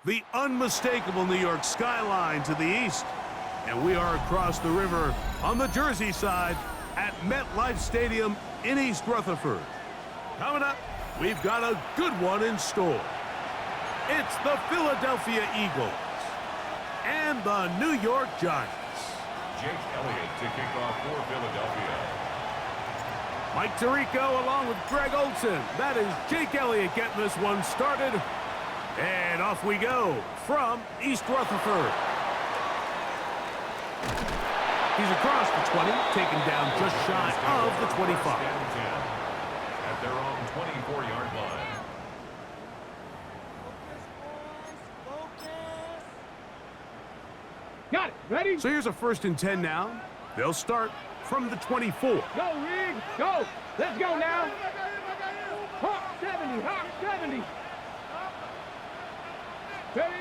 the unmistakable New York skyline to the east. And we are across the river on the Jersey side at MetLife Stadium in East Rutherford. Coming up, we've got a good one in store. It's the Philadelphia Eagles and the New York Giants. Jake Elliott to kick off for Philadelphia. Mike Tirico along with Greg Olson. That is Jake Elliott getting this one started. And off we go from East Rutherford. He's across the 20, taken down just shy of the 25. At their own 24-yard line. Got it. Ready? So here's a 1st and 10 now. They'll start from the 24. Go, Rig. Go. Let's go now. Hawk 70. Hawk 70. Ready?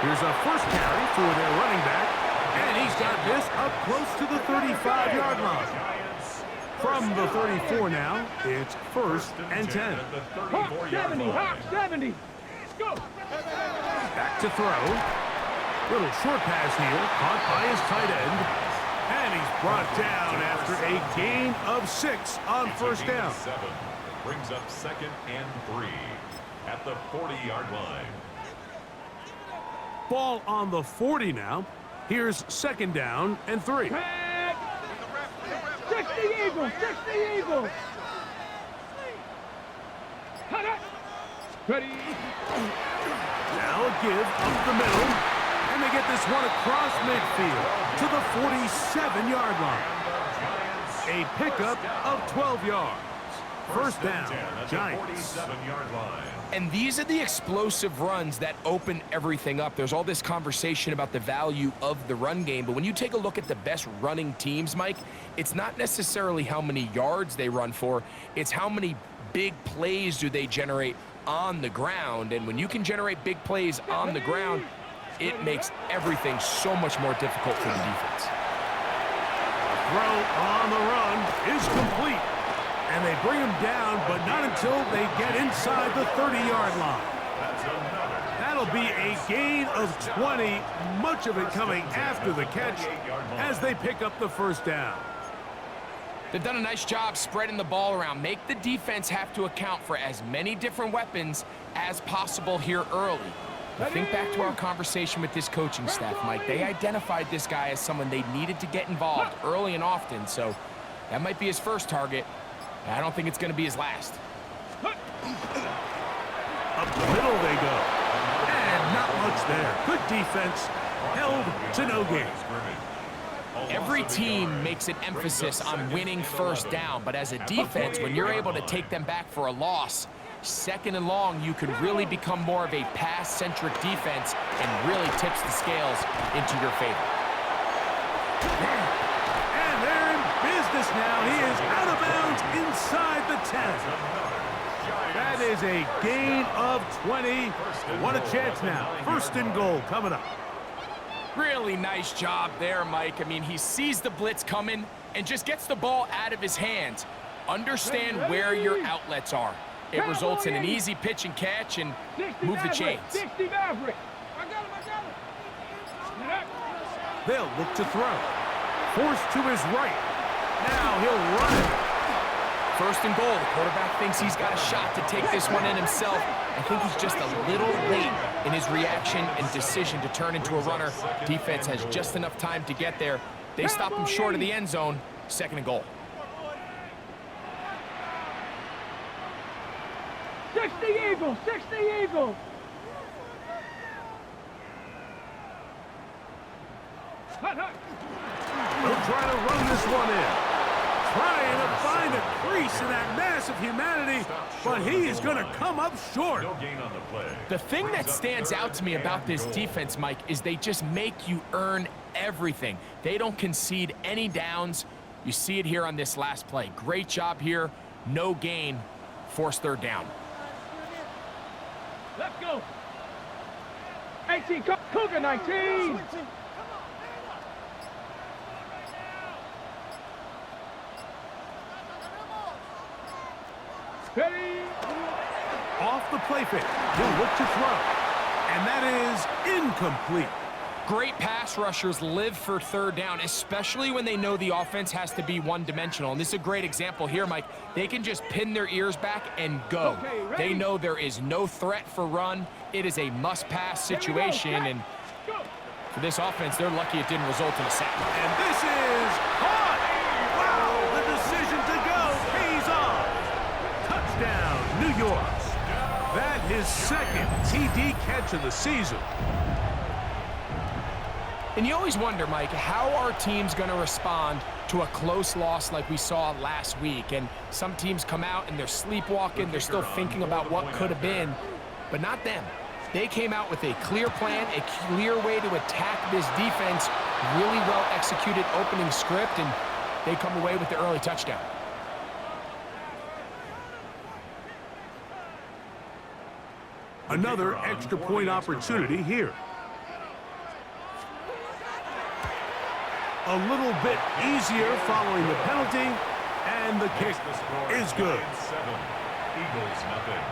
Here's a first carry for their running back. And he's got this up close to the 35-yard line. From the 34 now, it's 1st and 10. Hawk 70. Hawk 70. Let's go. Back to throw. Little short pass here, caught by his tight end. And he's brought down after a gain of 6 on 1st down. 7 brings up 2nd and 3 at the 40-yard line. Ball on the 40 now. Here's 2nd down and 3. 60 Eagles. 60 Eagles. Cut it. Ready. Now a give up the middle. And they get this one across midfield to the 47-yard line. A pickup of 12 yards. 1st down, Giants. 47-yard line. And these are the explosive runs that open everything up. There's all this conversation about the value of the run game, but when you take a look at the best running teams, Mike, it's not necessarily how many yards they run for, it's how many big plays do they generate on the ground. And when you can generate big plays on the ground, it makes everything so much more difficult for the defense. Throw on the run is complete. And they bring him down, but not until they get inside the 30-yard line. That'll be a gain of 20, much of it coming after the catch as they pick up the 1st down. They've done a nice job spreading the ball around. Make the defense have to account for as many different weapons as possible here early. But think back to our conversation with this coaching staff, Mike. They identified this guy as someone they needed to get involved early and often, so that might be his first target. I don't think it's going to be his last. Up the middle they go. And not much there. Good defense. Held to no gain. Every team makes an emphasis on winning 1st down, but as a defense, when you're able to take them back for a loss, 2nd and long, you can really become more of a pass-centric defense and really tips the scales into your favor. And they're in business now. He is out of bounds inside the 10. That is a gain of 20. What a chance now. 1st and goal coming up. Really nice job there, Mike. I mean, he sees the blitz coming and just gets the ball out of his hands. Understand where your outlets are. It results in an easy pitch and catch and move the chains. 60 Maverick. They'll look to throw. Forced to his right. Now he'll run it. 1st and goal. The quarterback thinks he's got a shot to take this one in himself. I think he's just a little late in his reaction and decision to turn into a runner. Defense has just enough time to get there. They stop him short of the end zone. 2nd and goal. 60 Eagles. 60 Eagles. They'll try to run this one in. Trying to find a crease in that mass of humanity, but he is going to come up short. No gain on the play. The thing that stands out to me about this defense, Mike, is they just make you earn everything. They don't concede any downs. You see it here on this last play. Great job here. No gain. Forced 3rd down. Let's go. 18, Cougar 19. Ready. Off the play fake. He'll look to throw. And that is incomplete. Great pass rushers live for third down, especially when they know the offense has to be one-dimensional. And this is a great example here, Mike. They can just pin their ears back and go. They know there is no threat for run. It is a must-pass situation, and for this offense, they're lucky it didn't result in a sack. And this is caught. Wow, the decision to go pays off. Touchdown, New York. That his second TD catch of the season. And you always wonder, Mike, how are teams going to respond to a close loss like we saw last week? And some teams come out and they're sleepwalking. They're still thinking about what could have been, but not them. They came out with a clear plan, a clear way to attack this defense, really well executed opening script, and they come away with the early touchdown. Another extra point opportunity here. A little bit easier following the penalty, and the kick is good. 7, Eagles nothing.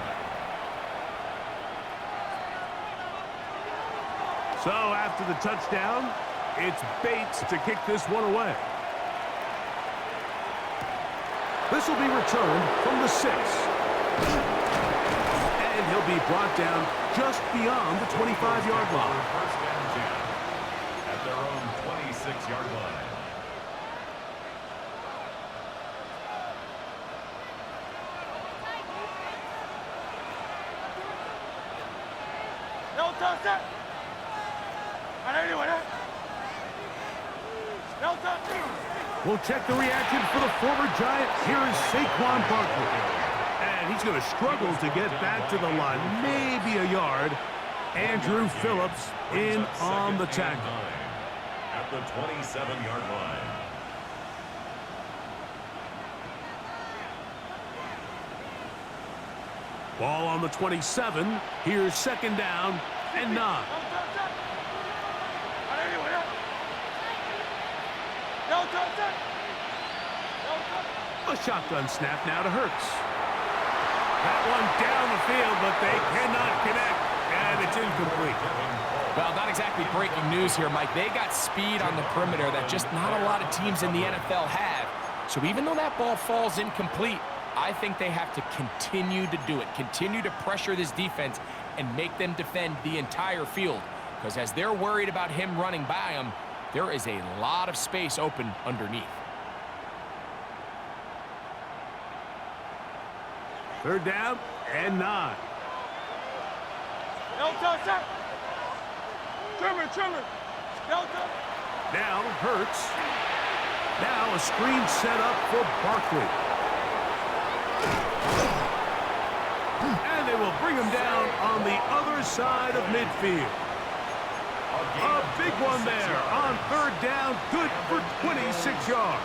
So after the touchdown, it's Bates to kick this one away. This will be returned from the 6. And he'll be brought down just beyond the 25-yard line. First down 10 at their own 26-yard line. We'll check the reaction for the former Giant. Here is Saquon Barkley. And he's going to struggle to get back to the line, maybe a yard. Andrew Phillips in on the tackle. At the 27-yard line. Ball on the 27. Here's second down and 9. A shotgun snap now to Hurts. That one down the field, but they cannot connect, and it's incomplete. Well, not exactly breaking news here, Mike. They got speed on the perimeter that just not a lot of teams in the NFL have. So even though that ball falls incomplete, I think they have to continue to do it, continue to pressure this defense and make them defend the entire field. Because as they're worried about him running by them, there is a lot of space open underneath. Third down and 9. Now Hurts. Now a screen set up for Barkley. And they will bring him down on the other side of midfield. A big one there on third down, good for 26 yards.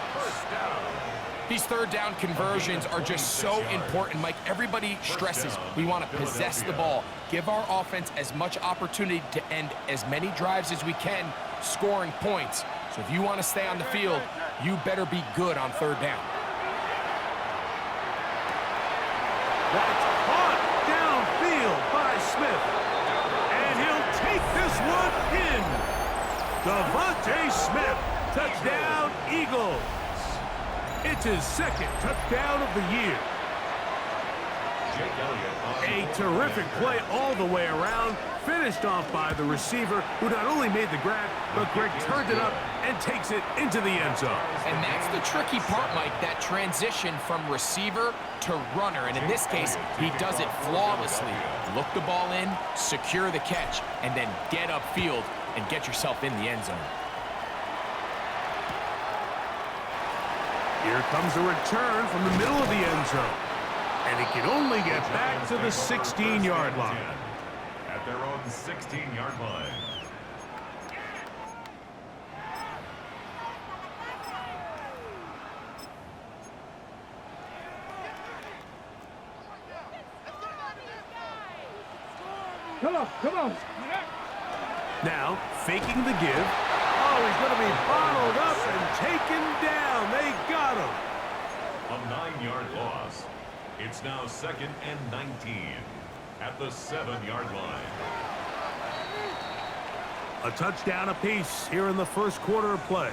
These third down conversions are just so important, Mike. Everybody stresses we want to possess the ball, give our offense as much opportunity to end as many drives as we can, scoring points. So if you want to stay on the field, you better be good on third down. That's caught downfield by Smith. And he'll take this one in. Devontae Smith, touchdown Eagles. It's his second touchdown of the year. A terrific play all the way around, finished off by the receiver, who not only made the grab, but Greg turned it up and takes it into the end zone. And that's the tricky part, Mike, that transition from receiver to runner. And in this case, he does it flawlessly. Look the ball in, secure the catch, and then get upfield and get yourself in the end zone. Here comes a return from the middle of the end zone. And he can only get back to the 16-yard line. At their own 16-yard line. Come on. Now, faking the give. Oh, he's going to be bottled up and taken down. They got him. A 9-yard loss. It's It's now 2nd and 19 at the 7-yard line. A touchdown apiece here in the first quarter of play.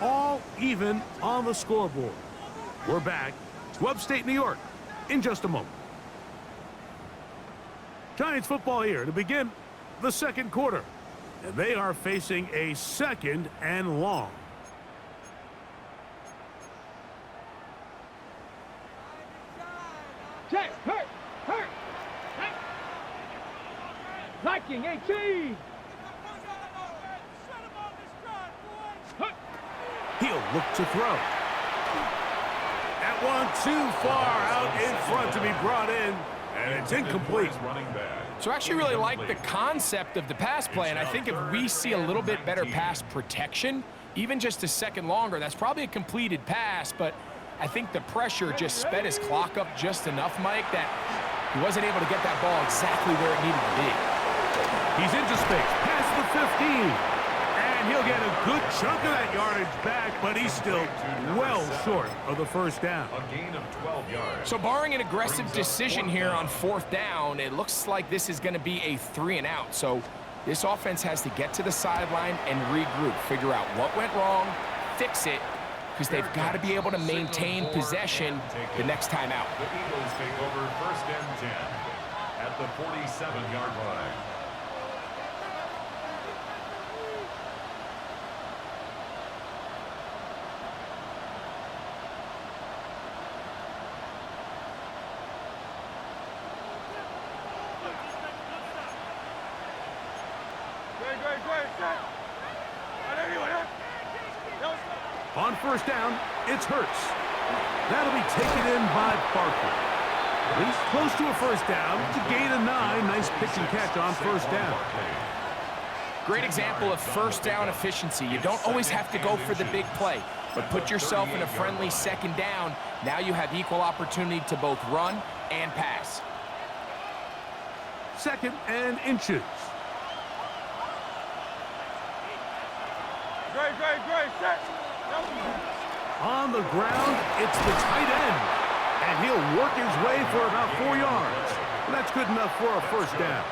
All even on the scoreboard. We're back to upstate New York in just a moment. Giants football here to begin the second quarter. And they are facing a 2nd and long. Check, hurt, hurt. Liking 18. He'll look to throw. That one too far out in front to be brought in, and it's incomplete. So I actually really like the concept of the pass play, and I think if we see a little bit better pass protection, even just a second longer, that's probably a completed pass, but I think the pressure just sped his clock up just enough, Mike, that he wasn't able to get that ball exactly where it needed to be. He's into space, past the 15. And he'll get a good chunk of that yardage back, but he's still well short of the first down. A gain of 12 yards. So barring an aggressive decision here on 4th down, it looks like this is going to be a 3-and-out. So this offense has to get to the sideline and regroup, figure out what went wrong, fix it, because they've got to be able to maintain possession the next time out. The Eagles take over 1st and 10 at the 47-yard line. On 1st down, it's Hurts. That'll be taken in by Barkley. He's close to a 1st down to gain a 9. Nice pitch and catch on 1st down. Great example of 1st down efficiency. You don't always have to go for the big play, but put yourself in a friendly 2nd down. Now you have equal opportunity to both run and pass. 2nd and inches. Great, set. On the ground, it's the tight end. And he'll work his way for about 4 yards. That's good enough for a 1st down.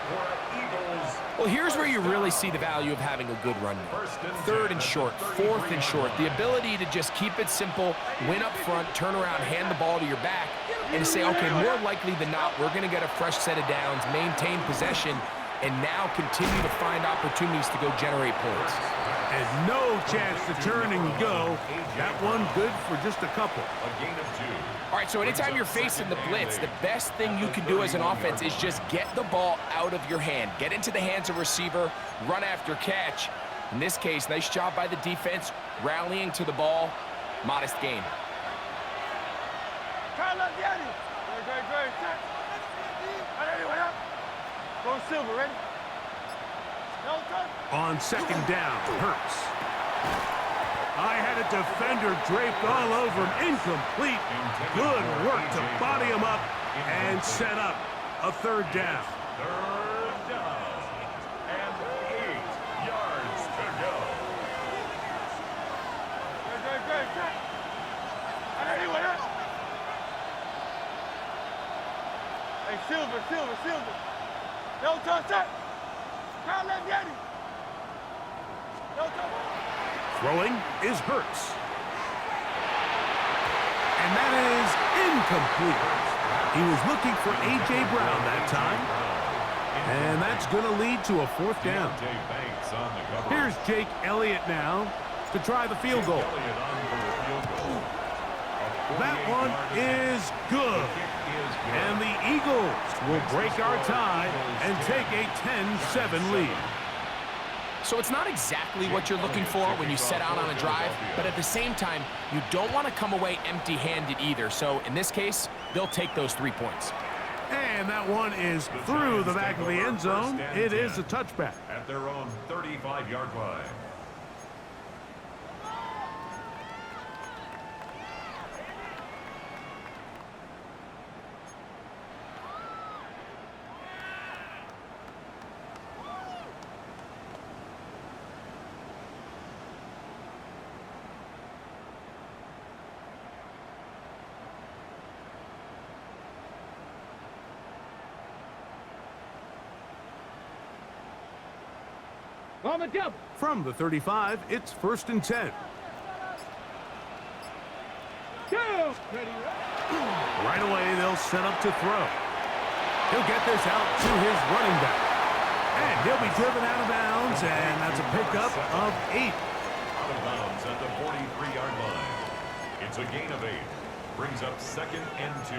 Well, here's where you really see the value of having a good run game. 3rd and short, 4th and short. The ability to just keep it simple, win up front, turn around, hand the ball to your back, and say, okay, more likely than not, we're going to get a fresh set of downs, maintain possession, and now continue to find opportunities to go generate points. And no chance to turn and go. That one good for just a couple. A gain of 2. All right, so anytime you're facing the blitz, the best thing you can do as an offense is just get the ball out of your hand. Get into the hands of receiver, run after catch. In this case, nice job by the defense, rallying to the ball. Modest gain. Great. Go Silver, ready? On 2nd down, Hurts. I had a defender draped all over him. Incomplete. Good work to body him up and set up a 3rd down. 3rd down. And 8 yards to go. Great. Hey, Silver. No touch that. Throwing is Hurts. And that is incomplete. He was looking for A.J. Brown that time. And that's going to lead to a 4th down. Here's Jake Elliott now to try the field goal. That one is good. And the Eagles will break our tie and take a 10-7 lead. So it's not exactly what you're looking for when you set out on a drive, but at the same time, you don't want to come away empty-handed either. So in this case, they'll take those 3 points. And that one is through the back of the end zone. It is a touchback. At their own 35-yard line. On the double. From the 35, it's 1st and 10. Go. Right away, they'll set up to throw. He'll get this out to his running back. And he'll be driven out of bounds, and that's a pickup of 8. Out of bounds at the 43-yard line. It's a gain of 8. Brings up 2nd and 2.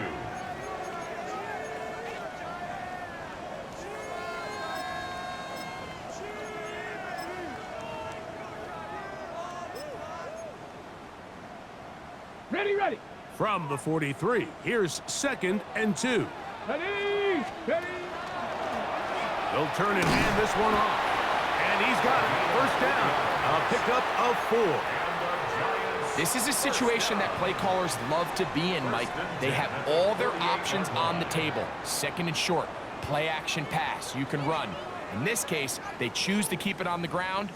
Ready. From the 43, here's 2nd and 2. Ready. They'll turn and hand this one off. And he's got it. 1st down. A pickup of 4. This is a situation that play callers love to be in, Mike. They have all their options on the table. 2nd and short, play action pass, you can run. In this case, they choose to keep it on the ground,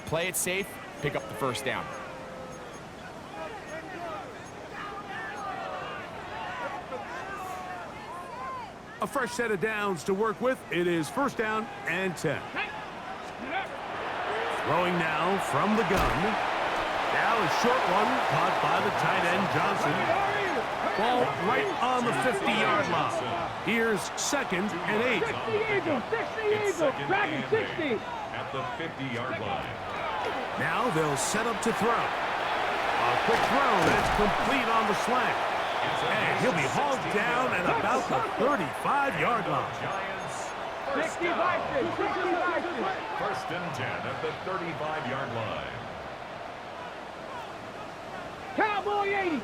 play it safe, pick up the 1st down. A fresh set of downs to work with. It is 1st down and 10. Throwing now from the gun. Now a short one caught by the tight end Johnson. Ball right on the 50-yard line. Here's 2nd and 8. 60 Eagles. Dragon 60. At the 50-yard line. Now they'll set up to throw. A quick throw that's complete on the slant. And he'll be hauled down at about the 35-yard line. Giants. 65. 1st and 10 at the 35-yard line. Cowboy 80.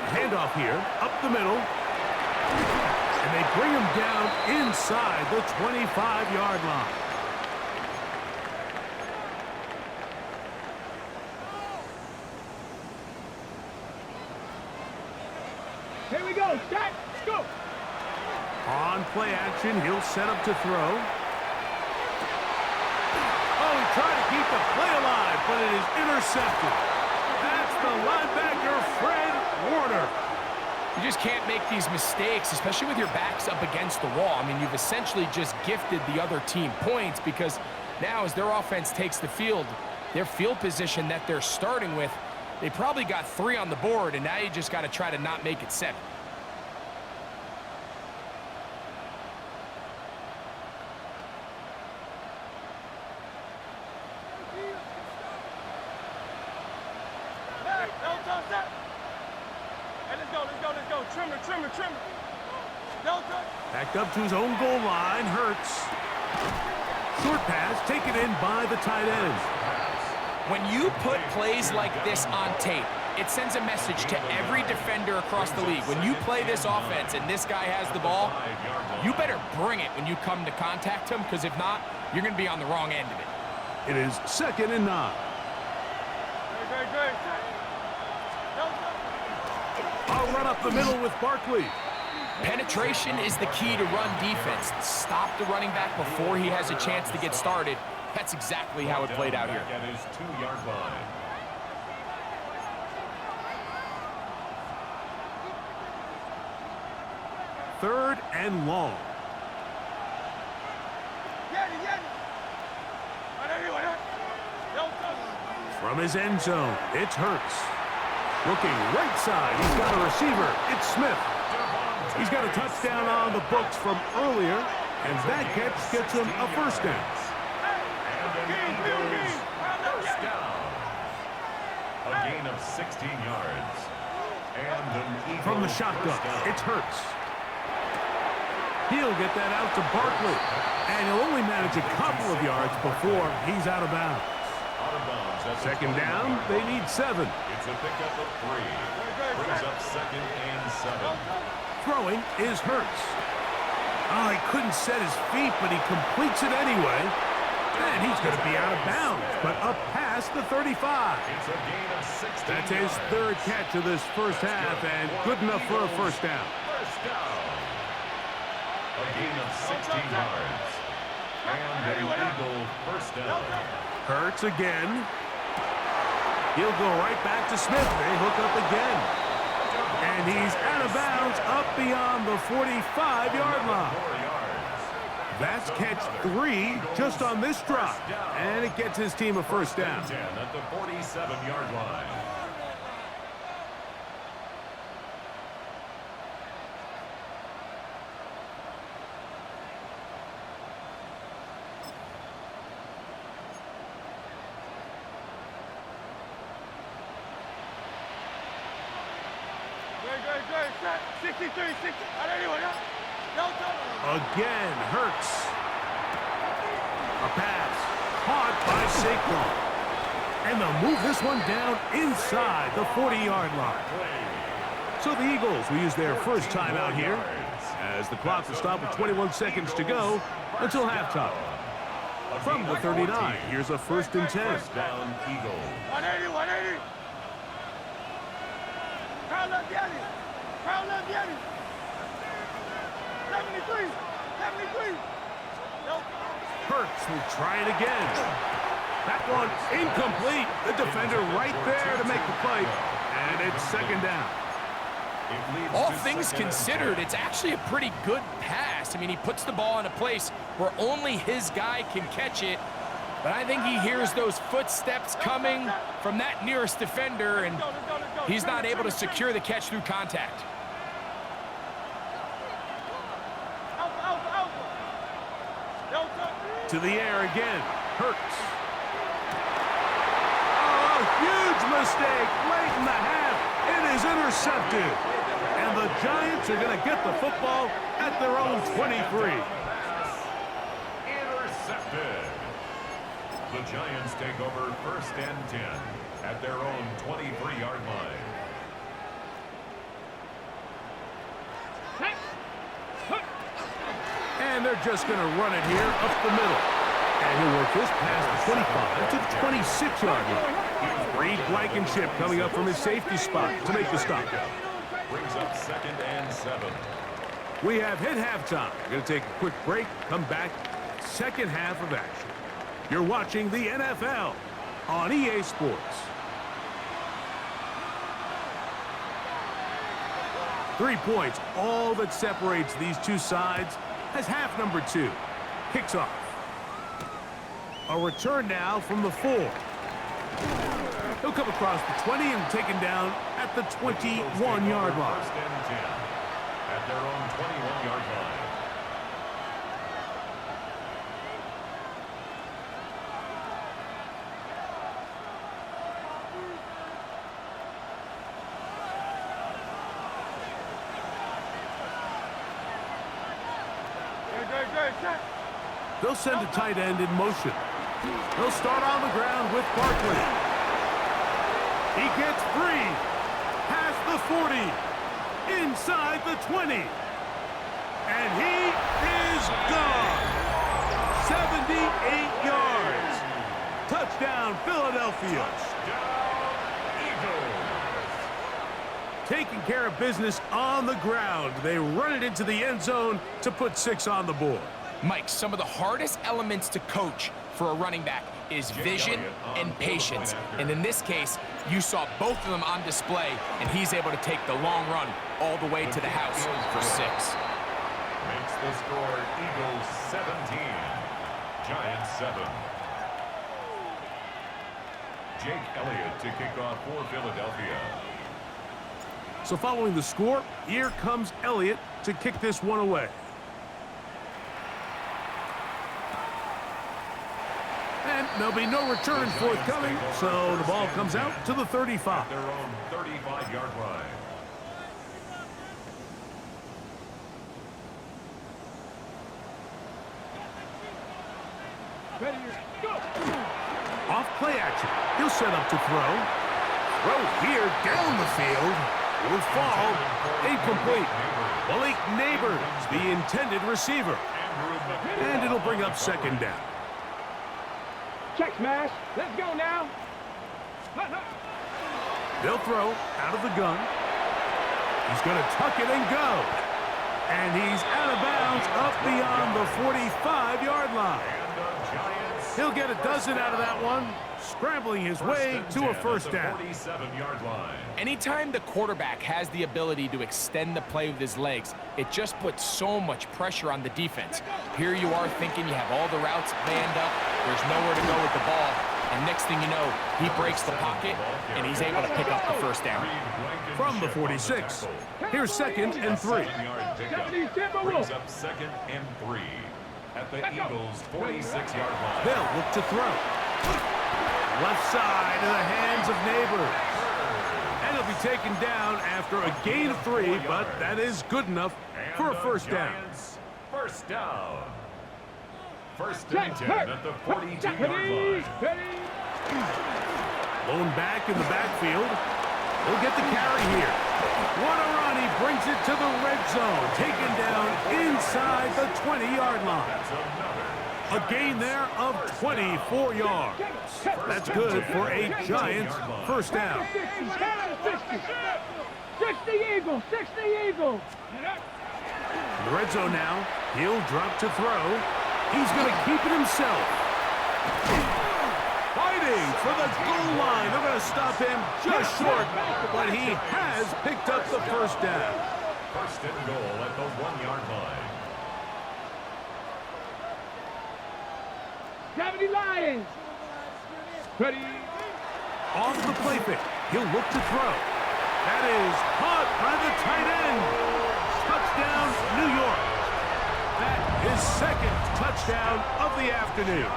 Handoff here, up the middle. And they bring him down inside the 25-yard line. Here we go. Set. Go. On play action, he'll set up to throw. Oh, he tried to keep the play alive, but it is intercepted. That's the linebacker, Fred Warner. You just can't make these mistakes, especially with your backs up against the wall. I mean, you've essentially just gifted the other team points because now as their offense takes the field, their field position that they're starting with, they probably got 3 on the board, and now you just got to try to not make it 7. Trimmer. Backed up to his own goal line, Hurts. Short pass taken in by the tight end. When you put plays like this on tape, it sends a message to every defender across the league. When you play this offense and this guy has the ball, you better bring it when you come to contact him, because if not, you're going to be on the wrong end of it. It is 2nd and 9. I'll run up the middle with Barkley. Penetration is the key to run defense. Stop the running back before he has a chance to get started. That's exactly how it played out here. At his 2-yard line. Third and long. From his end zone, it's Hurts. Looking right side, he's got a receiver. It's Smith. He's got a touchdown on the books from earlier, and that gets him a 1st down. First down. A gain of 16 yards. And an Eagle From the shotgun, it's Hurts. He'll get that out to Barkley, and he'll only manage a couple of yards before he's out of bounds. Out of bounds at the 2nd down, 29. they need 7. It's a pickup of 3. Brings up 2nd and 7. Throwing is Hurts. Oh, he couldn't set his feet, but he completes it anyway. And he's going to be out of bounds, but up past the 35. It's a gain of 16 That's his yards. 3rd catch of this first half, and good enough for a 1st down. First down. A gain of 16 yards. And a legal 1st down. Hurts again. He'll go right back to Smith. They hook up again. And he's out of bounds up beyond the 45-yard line. 4 yards. That's catch 3 just on this drive. And it gets his team a first down. 10 at the 47-yard line. Good. Set. 63, 60. Again, Hurts. A pass caught by Saquon. And they'll move this one down inside the 40-yard line. So the Eagles will use their first timeout here as the clock will stop with 21 seconds to go until halftime. From the 39, here's a 1st and 10. First down, Eagles. 180. Crown left Yanni. 73. Nope. Hurts will try it again. That one incomplete. The defender right there to make the play. And it's 2nd down. All things considered, it's actually a pretty good pass. I mean, he puts the ball in a place where only his guy can catch it. But I think he hears those footsteps coming from that nearest defender, and he's not able to secure the catch through contact. To the air again. Hurts. Oh, a huge mistake late in the half. It is intercepted. And the Giants are going to get the football at their own 23. Intercepted. The Giants take over 1st and 10 at their own 23-yard line. And they're just going to run it here up the middle. And he'll work this past the 25 to the 26-yard line. Reed Blankenship coming up from his safety spot to make the stop. Brings up 2nd and 7. We have hit halftime. We're going to take a quick break, come back, second half of action. You're watching the NFL on EA Sports. 3 points, all that separates these two sides as half number 2 kicks off. A return now from the 4. He'll come across the 20 and taken down at the 21-yard line. 1st and 10 at their own 21-yard line. They'll send a tight end in motion. They'll start on the ground with Barkley. He gets free. Past the 40. Inside the 20. And he is gone. 78 yards. Touchdown, Philadelphia. Taking care of business on the ground. They run it into the end zone to put 6 on the board. Mike, some of the hardest elements to coach for a running back is vision and patience. And in this case, you saw both of them on display, and he's able to take the long run all the way to the house for 6. Makes the score Eagles 17, Giants 7. Jake Elliott to kick off for Philadelphia. So following the score, here comes Elliott to kick this one away. And there'll be no return forthcoming, so the ball comes out to the 35. Their own 35-yard line. Ready, go! Off play action. He'll set up to throw. Throw here down the field. Will fall. Incomplete. Malik Neighbors, the intended receiver. And it'll bring up 2nd down. Check smash. Let's go now. They'll throw out of the gun. He's going to tuck it and go. And he's out of bounds up beyond the 45-yard line. And the Giants He'll get a dozen out of that one, scrambling his way to a first down. 47-yard line. Anytime the quarterback has the ability to extend the play with his legs, it just puts so much pressure on the defense. Here you are thinking you have all the routes planned up, there's nowhere to go with the ball, and next thing you know, he breaks the pocket, and he's able to pick up the first down. From the 46, here's 2nd and 3. Brings up 2nd and 3 at the Eagles' 46-yard line. They'll look to throw. Left side in the hands of Neighbors. And he'll be taken down after a gain of 3, but that is good enough for a first down. First down. 1st and 10 at the 42-yard line. Lone back in the backfield. He'll get the carry here. What a run. He brings it to the red zone. Taken down inside the 20-yard line. A gain there of 24 yards. That's good for a Giants first down. 60 Eagles, 60 Eagles. In the red zone now. He'll drop to throw. He's going to keep it himself. Fighting for the goal line. They're going to stop him just short, but he has picked up the first down. 1st and goal at the 1-yard line. 70 Lions. Ready. Off the play fake. He'll look to throw. That is caught by the tight end. Touchdown, New York. That is 2nd touchdown of the afternoon.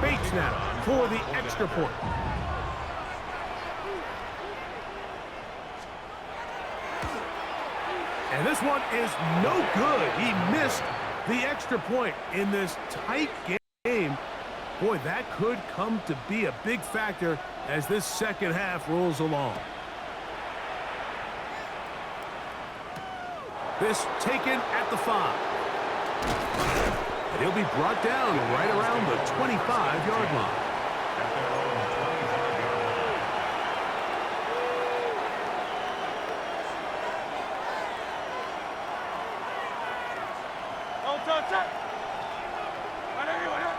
Bates now for the extra point. And this one is no good. He missed the extra point in this tight game. Boy, that could come to be a big factor as this second half rolls along. This taken at the 5. And he'll be brought down right around the 25-yard line. At their own 25-yard line.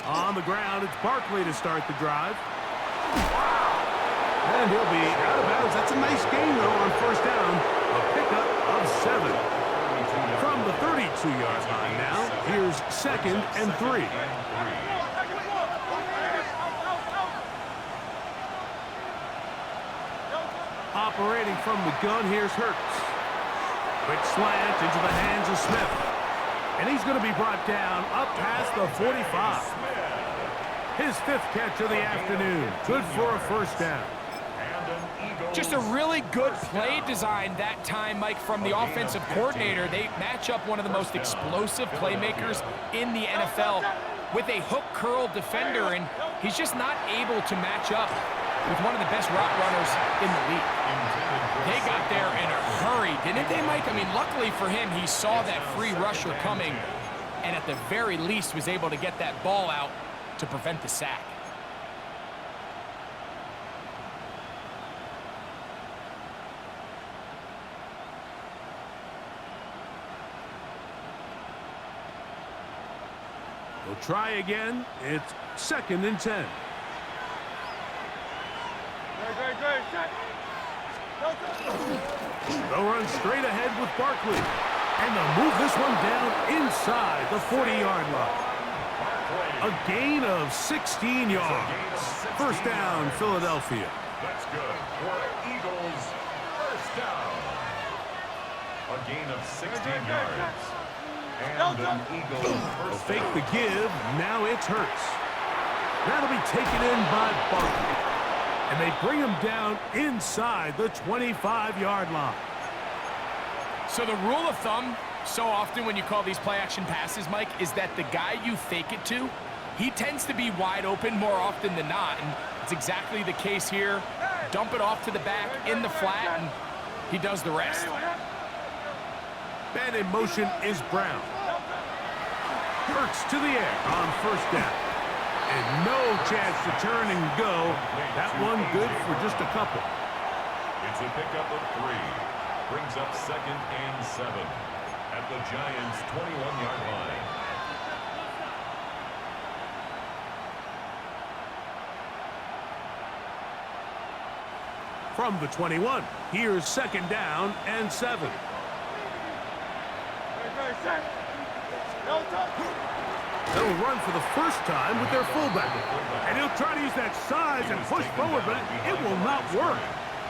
On the ground, it's Barkley to start the drive. And he'll be out of bounds. That's a nice gain, though, on first down. A pickup of 7. From the 32-yard line now, here's 2nd and 3. Operating from the gun, here's Hurts. Quick slant into the hands of Smith. And he's going to be brought down up past the 45. His 5th catch of the afternoon. Good for a first down. Just a really good play design that time, Mike, from the offensive coordinator. They match up one of the most explosive playmakers in the NFL with a hook curl defender, and he's just not able to match up with one of the best route runners in the league. They got there in a hurry, didn't they, Mike? I mean, luckily for him, he saw that free rusher coming, and at the very least was able to get that ball out to prevent the sack. We'll try again. It's 2nd and 10. They'll run straight ahead with Barkley. And they'll move this one down inside the 40-yard line. A gain of 16 yards. First down, Philadelphia. That's good for Eagles. First down. A gain of 16 yards. And an Eagles first Fake the give. Now it's Hurts. That'll be taken in by Barkley. And they bring him down inside the 25-yard line. So the rule of thumb, so often when you call these play-action passes, Mike, is that the guy you fake it to, he tends to be wide open more often than not, and it's exactly the case here. Dump it off to the back in the flat, and he does the rest. Man in motion is Brown. Hurts to the air on first down. And no chance to turn and go. That one good for just a couple. It's a pickup of 3. Brings up 2nd and 7. at the Giants' 21-yard line. From the 21, here's 2nd down and 7. They'll run for the first time with their fullback. And he'll try to use that size and push forward, but it will not work.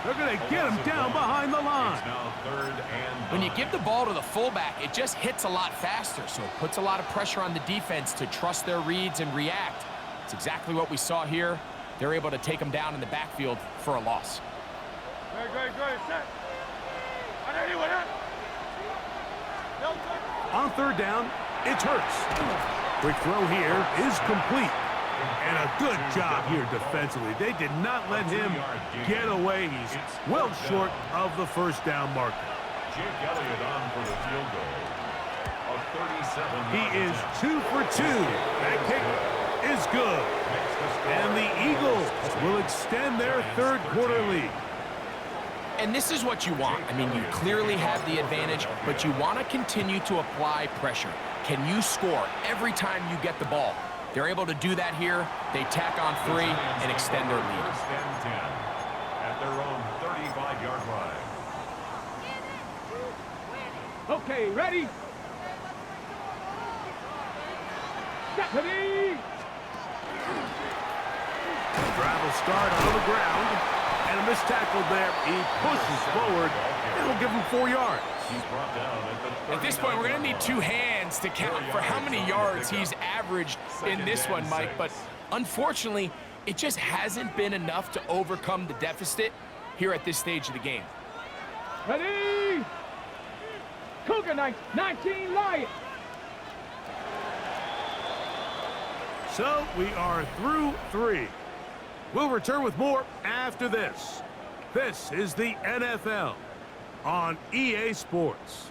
They're going to get him down behind the line. When you give the ball to the fullback, it just hits a lot faster, so it puts a lot of pressure on the defense to trust their reads and react. It's exactly what we saw here. They're able to take him down in the backfield for a loss. On 3rd down, it's Hurts. Quick throw here is complete. And a good job here defensively. They did not let him get away. He's well short of the 1st down marker. Jake Elliott on for the field goal. A 37. He is 2 for 2. That kick is good. And the Eagles will extend their 3rd quarter lead. And this is what you want. I mean, you clearly have the advantage, but you want to continue to apply pressure. Can you score every time you get the ball? They're able to do that here. They tack on 3 and extend their lead. 1st and 10 at their own 35-yard line. Okay, ready? Stephanie! Drive will start on the ground. And a missed tackle there. He pushes forward. It'll give him 4 yards. He's brought down At this point, we're going to need 2 hands to count for how many yards he's averaged in this one, Mike. But unfortunately, it just hasn't been enough to overcome the deficit here at this stage of the game. Ready? Cougar 19 Lions. So we are through 3. We'll return with more after this. This is the NFL on EA Sports.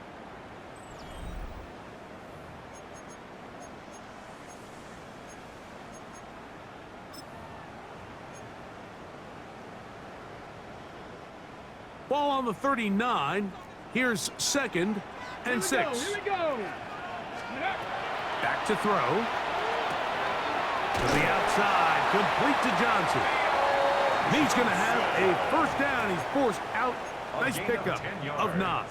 Ball on the 39. Here's 2nd and 6. Here we go. Back to throw. To the outside, complete to Johnson. He's going to have a 1st down. He's forced out. Nice pickup of 9.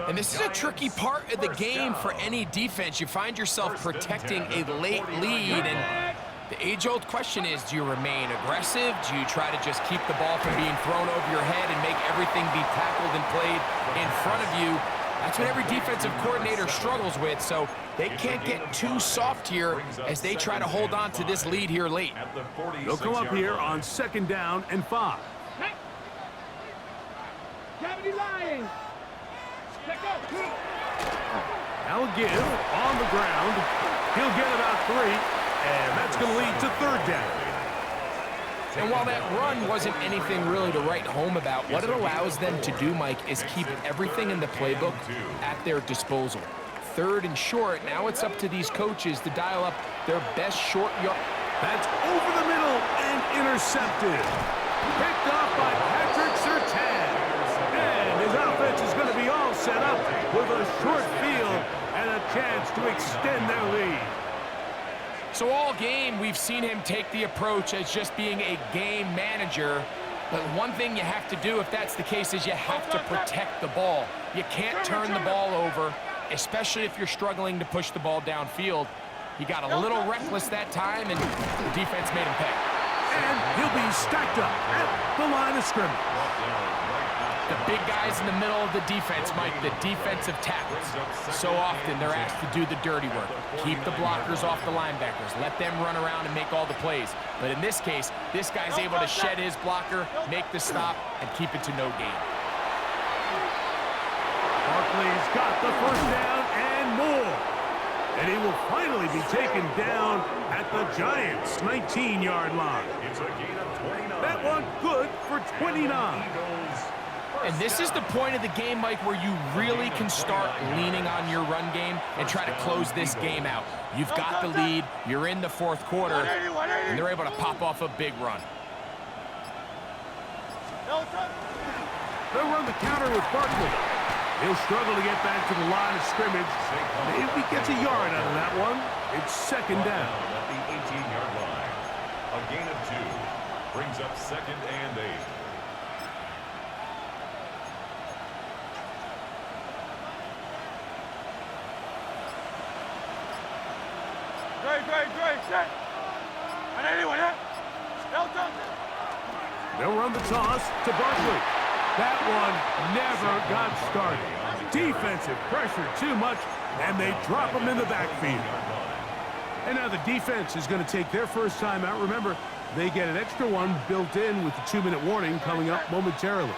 And this is a tricky part of the game for any defense. You find yourself protecting a late lead, and the age-old question is, do you remain aggressive? Do you try to just keep the ball from being thrown over your head and make everything be tackled and played in front of you? That's what every defensive coordinator struggles with, so they can't get too soft here as they try to hold on to this lead here late. They'll come up here on 2nd down and 5. Gravity Lions. Let go. Now a give on the ground. He'll get about 3, and that's going to lead to 3rd down. And while that run wasn't anything really to write home about, what it allows them to do, Mike, is keep everything in the playbook at their disposal. 3rd and short, now it's up to these coaches to dial up their best short yard. That's over the middle and intercepted. Picked off by Patrick Surtain. And his offense is going to be all set up with a short field and a chance to extend their lead. So all game, we've seen him take the approach as just being a game manager. But one thing you have to do, if that's the case, is you have to protect the ball. You can't turn the ball over, especially if you're struggling to push the ball downfield. He got a little reckless that time, and the defense made him pay. And he'll be stacked up at the line of scrimmage. The big guys in the middle of the defense, Mike, the defensive tackles. So often they're asked to do the dirty work. Keep the blockers off the linebackers. Let them run around and make all the plays. But in this case, this guy's able to shed his blocker, make the stop, and keep it to no gain. Barkley's got the 1st down and more. And he will finally be taken down at the Giants' 19-yard line. It's a gain of 29. That one good for 29. And this is the point of the game, Mike, where you really can start leaning on your run game and try to close this game out. You've got the lead, you're in the 4th quarter, and they're able to pop off a big run. They'll run the counter with Barkley. He'll struggle to get back to the line of scrimmage. Maybe he gets a yard out of that one. It's second down. At the 18-yard line. A gain of 2 brings up 2nd and 8. Set. And anyone, They'll run the toss to Barkley. That one never got started. Defensive pressure too much, and they drop him in the backfield. And now the defense is going to take their first time out. Remember, they get an extra one built in with the 2-minute warning coming up momentarily.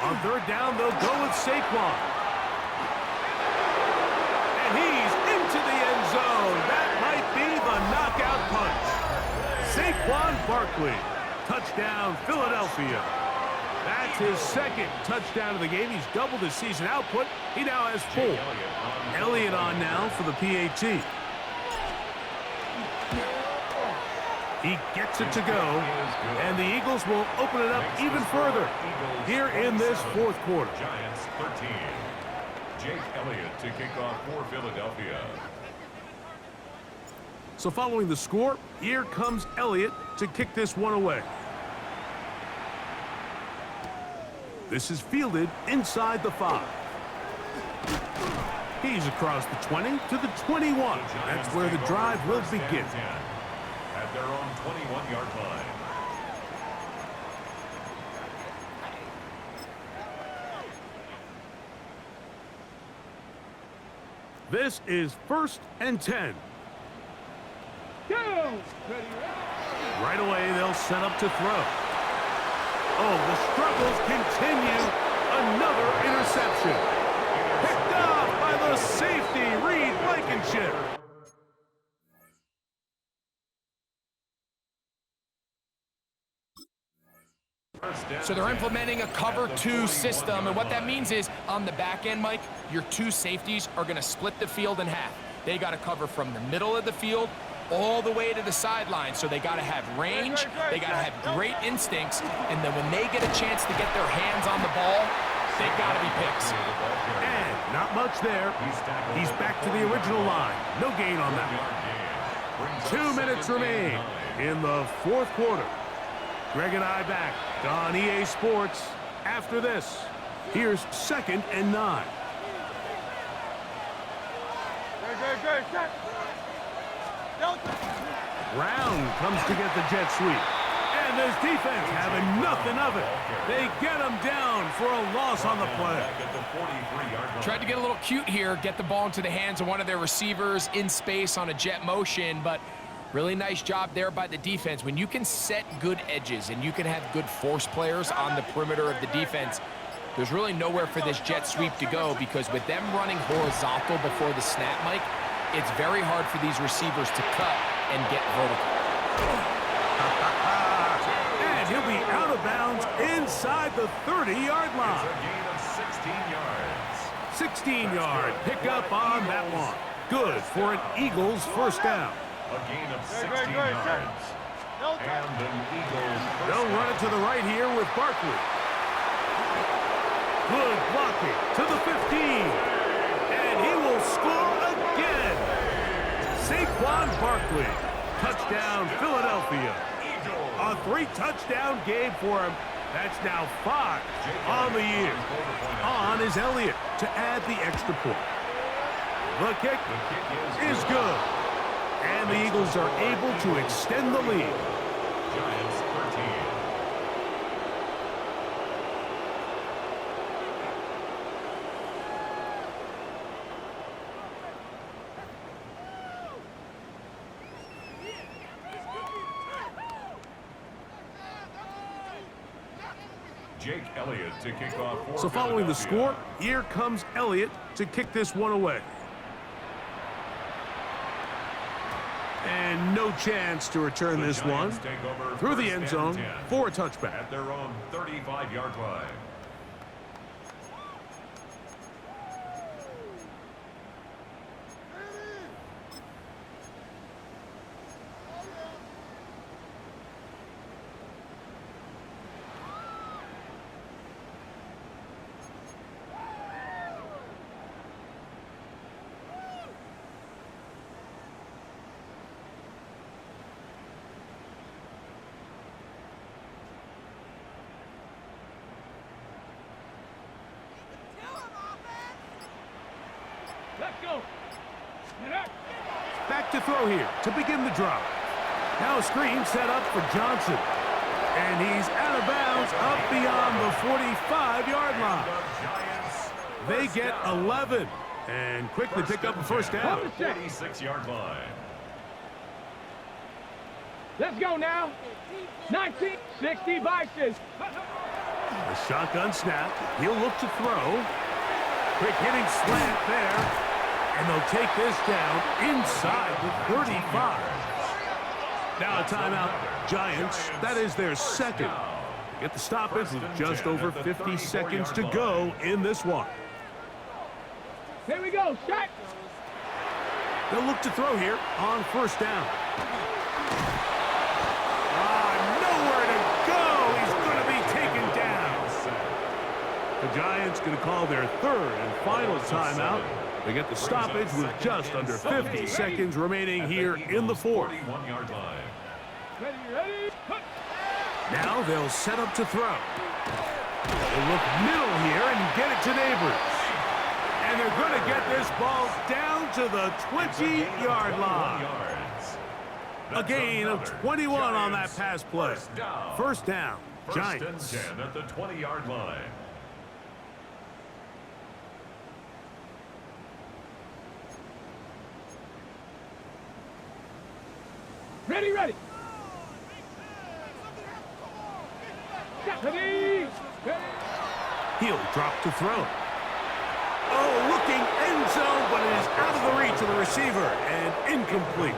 On third down, they'll go with Saquon. And he's into the end zone. That might be the knockout punch. Saquon Barkley. Touchdown, Philadelphia. That's his second touchdown of the game. He's doubled his season output. He now has 4. Elliott on now for the PAT. He gets it to go, and the Eagles will open it up even further here in this fourth quarter. Giants 13. Jake Elliott to kick off for Philadelphia. So following the score, here comes Elliott to kick this one away. This is fielded inside the 5. He's across the 20 to the 21. That's where the drive will begin. At their own 21-yard line. This is 1st and 10. Go! Right away, they'll set up to throw. Oh, the struggles continue. Another interception. Picked off by the safety, Reed Blankenship. So they're implementing a cover 2 system, and what that means is on the back end, Mike, your 2 safeties are going to split the field in half. They got to cover from the middle of the field all the way to the sideline. So they got to have range, they got to have great instincts, and then when they get a chance to get their hands on the ball, they got to be picks. And not much there. He's back to the original line. No gain on that one. 2 minutes remain in the fourth quarter. Greg and I back on EA Sports after this. Here's 2nd and 9. Brown comes to get the jet sweep. And this defense having nothing of it. They get him down for a loss on the play. Tried to get a little cute here, get the ball into the hands of one of their receivers in space on a jet motion, but really nice job there by the defense. When you can set good edges and you can have good force players on the perimeter of the defense, there's really nowhere for this jet sweep to go, because with them running horizontal before the snap, Mike, it's very hard for these receivers to cut and get vertical. And he'll be out of bounds inside the 30-yard line. A gain of 16 yards. 16-yard pickup on that one. Good for an Eagles first down. A gain of 16 yards. And an Eagles first They'll run it to the right here with Barkley. Good blocking to the 15. And he will score again. Saquon Barkley. Touchdown, Philadelphia. A 3-touchdown game for him. That's now 5 on the year. On is Elliott to add the extra point. The kick is good. And the Eagles are able to extend the lead. Giants 13. Jake Elliott to kick off for So following the Philadelphia. score, here comes Elliott to kick this one away. And no chance to return The this one Giants take over through the first end and zone 10 for a touchback. at their own 35-yard line. to throw here to begin the drive. Now a screen set up for Johnson. And he's out of bounds up beyond the 45-yard line. They get 11 and quickly pick up a first down. 46-yard line. Let's go now. 1960 Vices. The shotgun snap. He'll look to throw. Quick hitting slant there. And they'll take this down inside the 35. Now a timeout. Giants, that is their second. Get the stoppage with just over 50 seconds to go in this one. Here we go, shot. They'll look to throw here on first down. Nowhere to go. He's going to be taken down. The Giants going to call their third and final timeout. They get the stoppage with just under 50 seconds remaining here in the fourth. Ready. Now they'll set up to throw. They'll look middle here and get it to Neighbors. And they're going to get this ball down to the 20-yard line. A gain of 21 on that pass play. First down, Giants. First and 10 at the 20-yard line. Ready. Ready. He'll drop to throw. Oh, looking end zone, but it is out of the reach of the receiver and incomplete.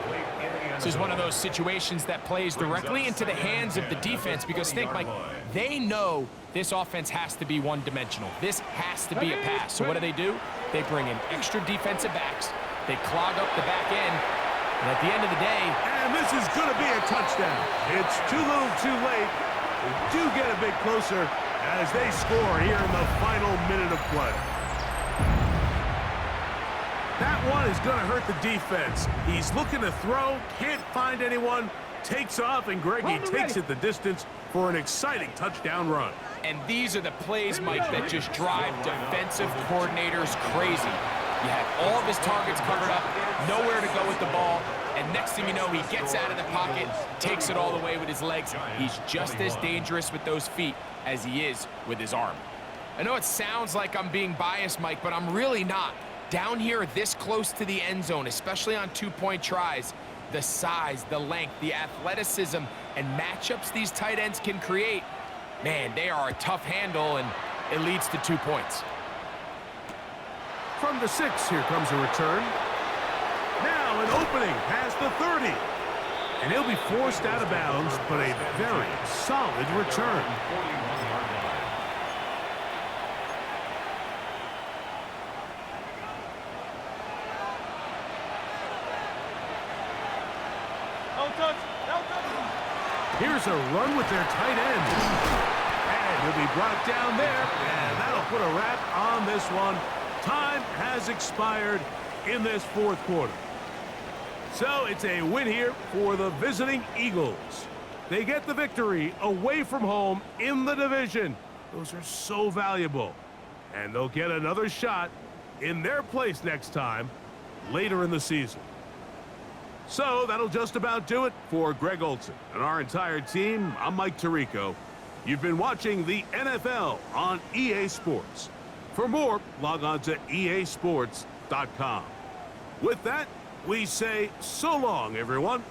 This is one of those situations that plays directly into the hands of the defense because think, Mike, they know this offense has to be one-dimensional. This has to be a pass. So what do? They bring in extra defensive backs. They clog up the back end. And at the end of the day... And this is going to be a touchdown. It's too little too late. They do get a bit closer as they score here in the final minute of play. That one is going to hurt the defense. He's looking to throw, can't find anyone, takes off, and Greggy takes it the distance for an exciting touchdown run. And these are the plays, Mike, that just drive defensive coordinators crazy. You have all of his targets covered up, nowhere to go with the ball, and next thing you know, he gets out of the pocket, takes it all the way with his legs. He's just as dangerous with those feet as he is with his arm. I know it sounds like I'm being biased, Mike, but I'm really not. Down here this close to the end zone, especially on two-point tries, the size, the length, the athleticism, and matchups these tight ends can create, man, they are a tough handle, and it leads to 2 points. From the 6, here comes a return. Now an opening past the 30. And he'll be forced out of bounds, but a very solid return. Here's a run with their tight end. And he'll be brought down there, and that'll put a wrap on this one. Time has expired in this fourth quarter. So it's a win here for the visiting Eagles. They get the victory away from home in the division. Those are so valuable. And they'll get another shot in their place next time later in the season. So that'll just about do it for Greg Olson and our entire team. I'm Mike Tirico. You've been watching the NFL on EA Sports. For more, log on to easports.com. With that, we say so long, everyone.